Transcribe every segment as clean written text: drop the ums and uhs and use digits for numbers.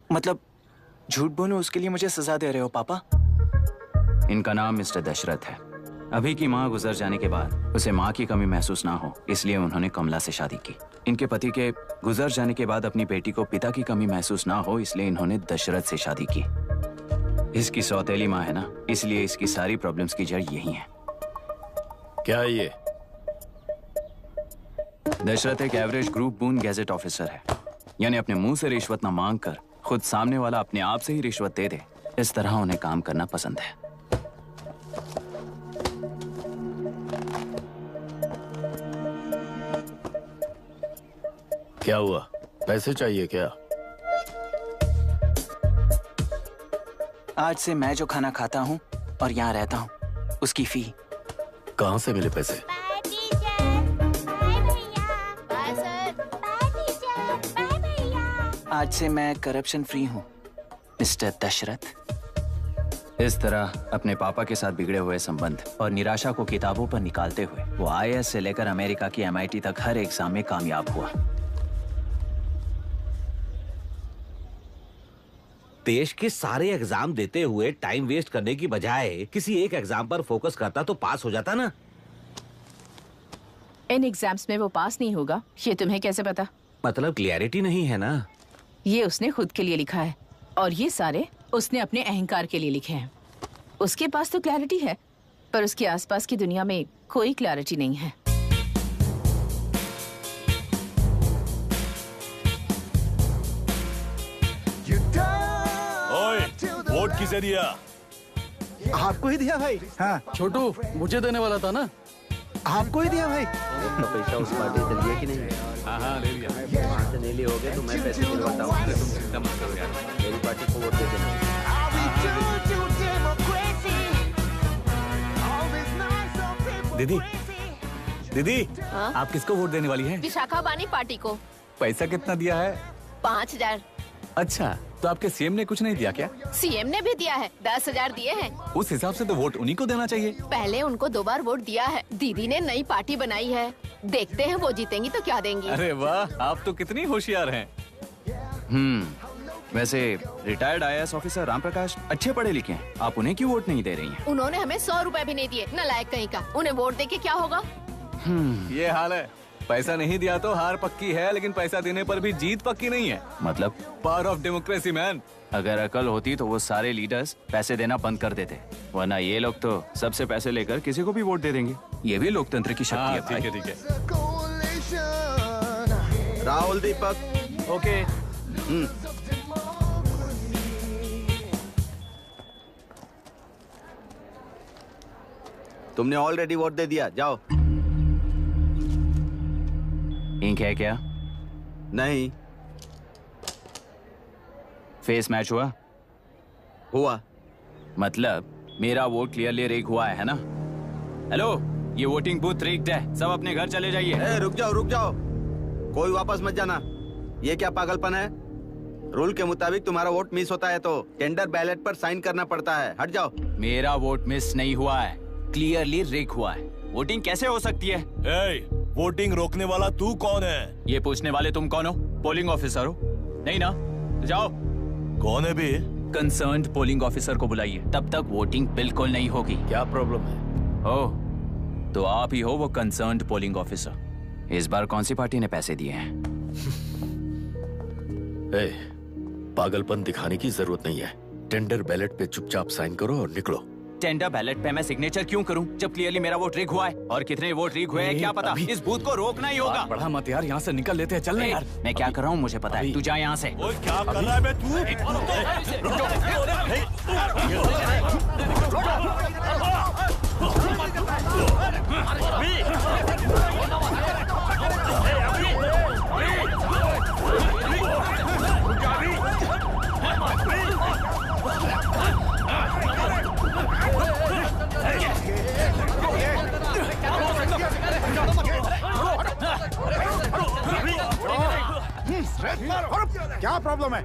मतलब झूठ बोलूं उसके लिए मुझे सजा दे रहे हो पापा? इनका नाम मिस्टर दशरथ है। अभी की माँ गुजर जाने के बाद उसे माँ की कमी महसूस ना हो, इसलिए उन्होंने कमला से शादी की। इनके पति के गुजर जाने के बाद अपनी बेटी को पिता की कमी महसूस ना हो, इसलिए इन्होंने दशरथ से शादी की। इसकी सौतेली माँ है ना, इसलिए इसकी सारी प्रॉब्लम्स की जड़ यही है। क्या है ये? दशरथ एक एवरेज ग्रुप बून गैजेट ऑफिसर है, यानी अपने मुंह से रिश्वत ना मांग कर खुद सामने वाला अपने आप से ही रिश्वत दे दे, इस तरह उन्हें काम करना पसंद है। क्या हुआ? पैसे चाहिए क्या? आज से मैं जो खाना खाता हूँ और यहाँ रहता हूँ उसकी फी। कहाँ से मिले पैसे? आज से मैं करप्शन फ्री हूँ मिस्टर दशरथ। इस तरह अपने पापा के साथ बिगड़े हुए संबंध और निराशा को किताबों पर निकालते हुए वो IAS से लेकर अमेरिका की MIT तक हर एग्जाम में कामयाब हुआ। देश के सारे एग्जाम देते हुए टाइम वेस्ट करने की बजाय किसी एक एग्जाम पर फोकस करता तो पास हो जाता ना। इन एग्जाम्स में वो पास नहीं होगा, ये तुम्हें कैसे पता? मतलब क्लियरिटी नहीं है ना। ये उसने खुद के लिए लिखा है और ये सारे उसने अपने अहंकार के लिए लिखे हैं। उसके पास तो क्लैरिटी है, पर उसके आसपास की दुनिया में कोई क्लैरिटी नहीं है। वोट किसे दिया? आपको ही दिया भाई। हाँ छोटू, मुझे देने वाला था ना। आपको ही दिया भाई। तो पैसा उस पार्टी से लिया कि नहीं? हाँ ले लिया। वहाँ से नहीं लिए होगे तो मैं पैसे दिलवाता हूँ। तुम चिंता मत करो यार, मेरी पार्टी को वोट दे देना। दीदी, दीदी, आप किसको वोट देने वाली हैं? विशाखा बानी पार्टी को। पैसा कितना दिया है? 5000। अच्छा, तो आपके सीएम ने कुछ नहीं दिया क्या? सीएम ने भी दिया है, 10,000 दिए हैं। उस हिसाब से तो वोट उन्हीं को देना चाहिए। पहले उनको 2 बार वोट दिया है। दीदी ने नई पार्टी बनाई है, देखते हैं वो जीतेंगी तो क्या देंगी। अरे वाह, आप तो कितनी होशियार हैं। वैसे retired IAS officer Ram Prakash अच्छे पढ़े लिखे हैं, आप उन्हें क्यों वोट नहीं दे रही हैं? उन्होंने हमें 100 रुपए भी नहीं दिए, नालायक कहीं का। उन्हें वोट दे के क्या होगा? ये हाल है। पैसा नहीं दिया तो हार पक्की है, लेकिन पैसा देने पर भी जीत पक्की नहीं है। मतलब पावर ऑफ डेमोक्रेसी मैन। अगर अकल होती तो वो सारे लीडर्स पैसे देना बंद कर देते, वरना ये लोग तो सबसे पैसे लेकर किसी को भी वोट दे देंगे। ये भी लोकतंत्र की शक्ति है भाई। ठीक है। राहुल दीपक। ओके। तुमने ऑलरेडी वोट दे दिया, जाओ। इंक है क्या? नहीं। फेस मैच हुआ? हुआ। मतलब मेरा वोट क्लियरली रिग हुआ है ना? हेलो, ये वोटिंग बूथ रिग्ड है, सब अपने घर चले जाइए। रुक जाओ, कोई वापस मत जाना। ये क्या पागलपन है? रूल के मुताबिक तुम्हारा वोट मिस होता है तो टेंडर बैलेट पर साइन करना पड़ता है। हट जाओ। मेरा वोट मिस नहीं हुआ है, क्लियरली रिग हुआ है। वोटिंग कैसे हो सकती है? वोटिंग रोकने वाला तू कौन है? ये पूछने वाले तुम कौन हो? पोलिंग ऑफिसर हो? नहीं ना? तो जाओ। कौन है भी? कंसर्न्ड पोलिंग ऑफिसर को बुलाइए, तब तक वोटिंग बिल्कुल नहीं होगी। क्या प्रॉब्लम है? ओह, तो आप ही हो वो कंसर्न्ड पोलिंग ऑफिसर। इस बार कौन सी पार्टी ने पैसे दिए हैं? पागलपन दिखाने की जरूरत नहीं है। टेंडर बैलेट पे चुपचाप साइन करो और निकलो। टेंडर बैलेट पे मैं सिग्नेचर क्यों करूं जब क्लियरली मेरा वोट रिग हुआ है? और कितने वोट रिग हुए हैं क्या पता? इस बूथ को रोकना ही होगा। बढ़ा मत यार, यहाँ से निकल लेते हैं। चल यार। मैं क्या कर रहा हूँ मुझे पता है, तू जा यहाँ से। क्या कर रहा है बे तू? क्या प्रॉब्लम है?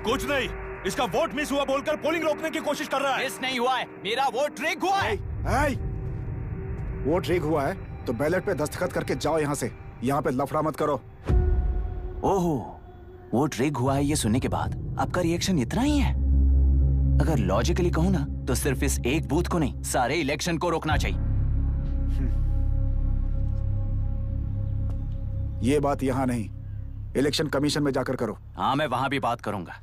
कुछ नहीं, इसका वोट मिस हुआ बोलकर पोलिंग रोकने की कोशिश कर रहा है। मिस नहीं हुआ है, मेरा वोट रिग हुआ है। वोट रिग हुआ है तो बैलेट पे दस्तखत करके जाओ यहाँ से। यहाँ पे लफड़ा मत करो। ओहो, वोट रिग हुआ है ये सुनने के बाद आपका रिएक्शन इतना ही है? अगर लॉजिकली कहूं ना तो सिर्फ इस एक बूथ को नहीं, सारे इलेक्शन को रोकना चाहिए। ये बात यहाँ नहीं, इलेक्शन कमीशन में जाकर करो। हाँ, मैं वहां भी बात करूंगा।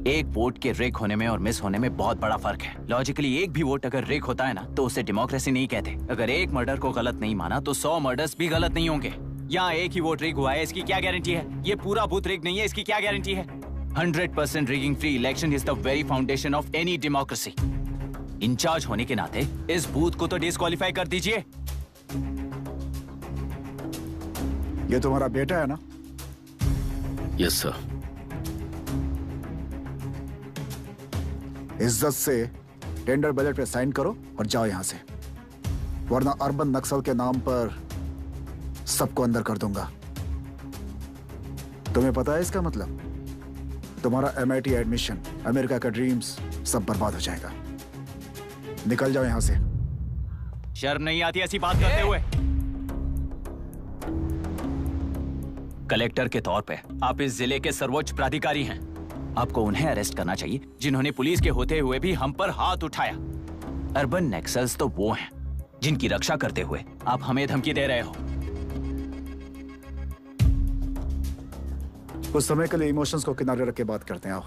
एक वोट के रिग होने में और मिस होने में बहुत बड़ा फर्क है। लॉजिकली एक भी वोट अगर रिग होता है ना तो उसे डेमोक्रेसी नहीं कहते। अगर एक मर्डर को गलत नहीं माना तो 100 मर्डर्स भी गलत नहीं होंगे। यहाँ एक ही वोट रिग हुआ है, इसकी क्या गारंटी है? ये पूरा बूथ रिग नहीं है, इसकी क्या गारंटी है? 100% rigging free election is the very foundation of any democracy. In charge होने के नाते इस बूथ को तो डिस्क्वालीफाई कर दीजिए। ये तुम्हारा बेटा है ना? Yes sir. इज्जत से टेंडर बैलेट पे साइन करो और जाओ यहां से, वरना अर्बन नक्सल के नाम पर सबको अंदर कर दूंगा। तुम्हें पता है इसका मतलब? तुम्हारा MIT एडमिशन, अमेरिका का ड्रीम्स सब बर्बाद हो जाएगा। निकल जाओ यहां से। शर्म नहीं आती ऐसी बात करते हुए? कलेक्टर के तौर पे आप इस जिले के सर्वोच्च प्राधिकारी हैं। आपको उन्हें अरेस्ट करना चाहिए जिन्होंने पुलिस के होते हुए भी हम पर हाथ उठाया। अर्बन नक्सल्स तो वो हैं जिनकी रक्षा करते हुए आप हमें धमकी दे रहे हो। कुछ समय के लिए इमोशंस को किनारे रख के बात करते हैं। आओ।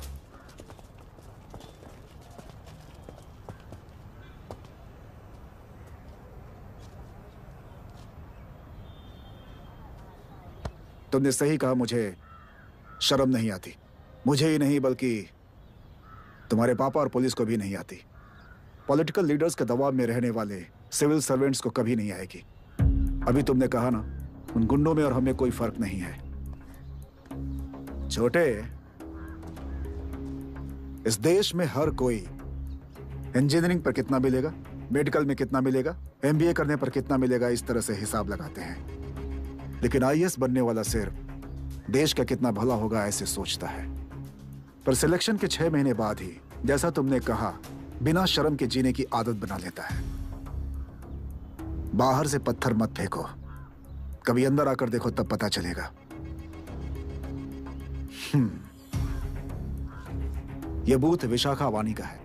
तुमने सही कहा, मुझे शर्म नहीं आती। मुझे ही नहीं बल्कि तुम्हारे पापा और पुलिस को भी नहीं आती। पॉलिटिकल लीडर्स के दबाव में रहने वाले सिविल सर्वेंट्स को कभी नहीं आएगी। अभी तुमने कहा ना, उन गुंडों में और हमें कोई फर्क नहीं है। छोटे, इस देश में हर कोई इंजीनियरिंग पर कितना मिलेगा, मेडिकल में कितना मिलेगा, MBA करने पर कितना मिलेगा, इस तरह से हिसाब लगाते हैं। लेकिन IAS बनने वाला सिर्फ देश का कितना भला होगा ऐसे सोचता है। पर सिलेक्शन के 6 महीने बाद ही, जैसा तुमने कहा, बिना शर्म के जीने की आदत बना लेता है। बाहर से पत्थर मत फेंको, कभी अंदर आकर देखो तब पता चलेगा। यह बूथ विशाखा वानी का है।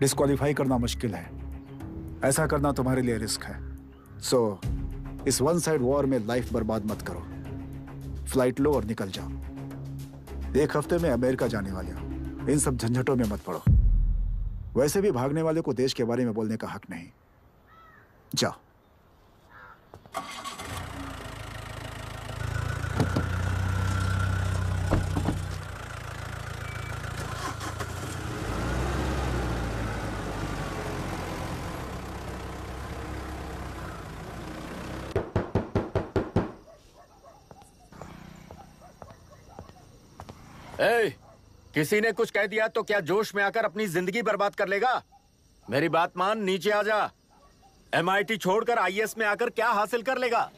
डिस्क्वालीफाई करना मुश्किल है, ऐसा करना तुम्हारे लिए रिस्क है। सो इस वन साइड वॉर में लाइफ बर्बाद मत करो। फ्लाइट लो और निकल जाओ। 1 हफ्ते में अमेरिका जाने वाले हो, इन सब झंझटों में मत पड़ो। वैसे भी भागने वाले को देश के बारे में बोलने का हक नहीं। जाओ। किसी ने कुछ कह दिया तो क्या जोश में आकर अपनी जिंदगी बर्बाद कर लेगा? मेरी बात मान, नीचे आ जा। MIT छोड़कर IAS में आकर क्या हासिल कर लेगा?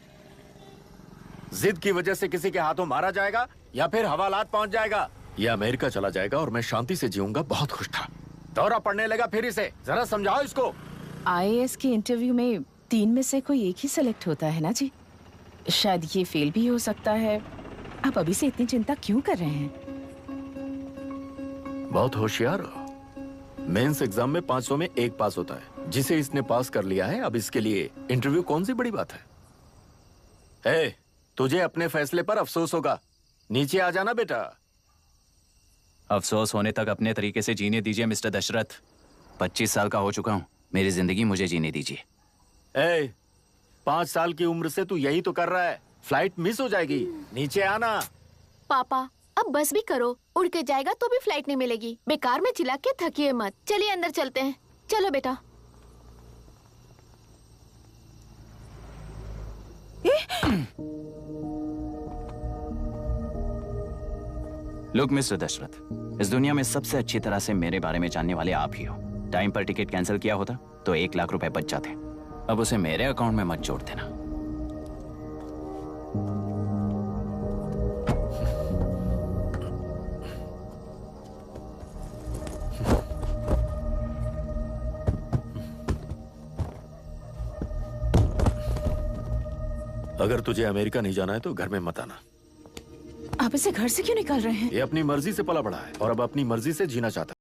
जिद की वजह से किसी के हाथों मारा जाएगा या फिर हवालात पहुंच जाएगा। यह अमेरिका चला जाएगा और मैं शांति से जीऊंगा। बहुत खुश था। दौरा पड़ने लगा फिर इसे। जरा समझाओ इसको। IAS के इंटरव्यू में 3 में से कोई एक ही सेलेक्ट होता है ना जी? शायद ये फेल भी हो सकता है। आप अभी से इतनी चिंता क्यों कर रहे हैं? बहुत होशियार हो। मेंस एग्जाम में 500 में 1 पास होता है, जिसे इसने पास कर लिया है। अब इसके लिए इंटरव्यू कौन सी बड़ी बात है? तुझे अपने फैसले पर अफसोस होगा। नीचे आ जाना बेटा। अफसोस होने तक अपने तरीके से जीने दीजिए मिस्टर दशरथ। 25 साल का हो चुका हूं, मेरी जिंदगी मुझे जीने दीजिए। 5 साल की उम्र से तू यही तो कर रहा है। फ्लाइट मिस हो जाएगी। नीचे आना। पापा अब बस भी करो, उड़ के जाएगा तो भी फ्लाइट नहीं मिलेगी। बेकार में चिल्ला के थकिए मत। चलिए अंदर चलते हैं। चलो बेटा। लुक मिस्टर दशरथ, इस दुनिया में सबसे अच्छी तरह से मेरे बारे में जानने वाले आप ही हो। टाइम पर टिकट कैंसिल किया होता तो 1 लाख रुपए बच जाते। अब उसे मेरे अकाउंट में मत जोड़ देना। अगर तुझे अमेरिका नहीं जाना है तो घर में मत आना। आप इसे घर से क्यों निकाल रहे हैं? ये अपनी मर्जी से पला बड़ा है और अब अपनी मर्जी से जीना चाहता है।